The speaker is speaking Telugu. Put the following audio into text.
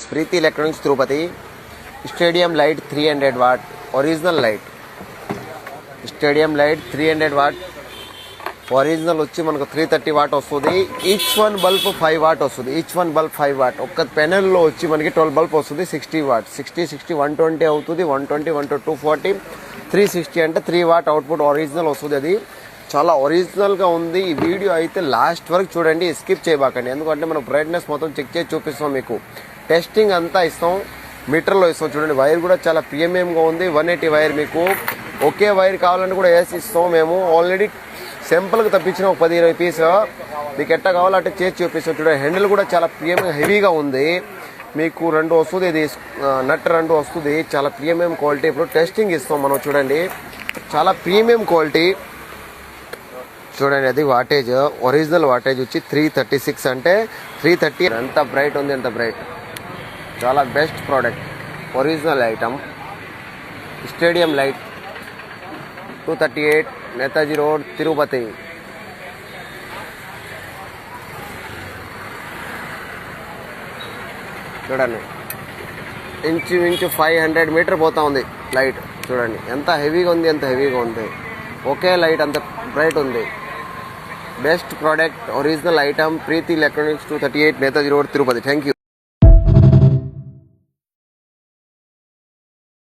Preethi Electronics Tirupati. Stadium light 300 watt. Original light. Stadium light 300 watt. Original వచ్చి మనకు 330 వాట్ వస్తుంది. ఈచ్ వన్ బల్బ్ 5 వాట్ వస్తుంది. Each one bulb 5 what. ఒక్క పెనల్లో వచ్చి మనకి 12 బల్బ్ వస్తుంది. 60 వాట్. 60 120 అవుతుంది. 120 240 360 అంటే 3 వాట్ అవుట్పుట్ ఒరిజినల్ వస్తుంది. అది చాలా ఒరిజినల్గా ఉంది. ఈ వీడియో అయితే లాస్ట్ వరకు చూడండి, స్కిప్ చేయబాకండి. ఎందుకంటే మనం బ్రైట్నెస్ మొత్తం చెక్ చేసి చూపిస్తాం. మీకు టెస్టింగ్ అంతా ఇస్తాం, మీటర్లో ఇస్తాం. చూడండి, వైర్ కూడా చాలా ప్రీమియంగా ఉంది. 180 వైర్ మీకు ఒకే వైర్ కావాలంటే కూడా వేసి ఇస్తాం. మేము ఆల్రెడీ సింపుల్గా తప్పించిన ఒక 10-20 పీస్ మీకు ఎట్లా కావాలంటే చేసి చూపిస్తాం. చూడండి, హ్యాండిల్ కూడా చాలా ప్రీమియం హెవీగా ఉంది. మీకు 2 వస్తుంది, ఇది నట్ 2 వస్తుంది. చాలా ప్రీమియం క్వాలిటీ. ఇప్పుడు టెస్టింగ్ ఇస్తాం మనం. చూడండి, చాలా ప్రీమియం క్వాలిటీ. చూడండి, అది వాటేజ్ ఒరిజినల్ వాటేజ్ వచ్చి 336 అంటే 330. ఎంత బ్రైట్ ఉంది, ఎంత బ్రైట్. చాలా best product, original item. Stadium light 238 Netaji Road, Tirupati. చూడండి, ఇంచు 500 మీటర్ పోతా ఉంది లైట్. చూడండి ఎంత హెవీగా ఉంది, ఎంత హెవీగా ఉంది. ఒకే లైట్ అంత బ్రైట్ ఉంది. Best product, original item. Preethi Electronics 238 Netaji Road, Tirupati. Thank you.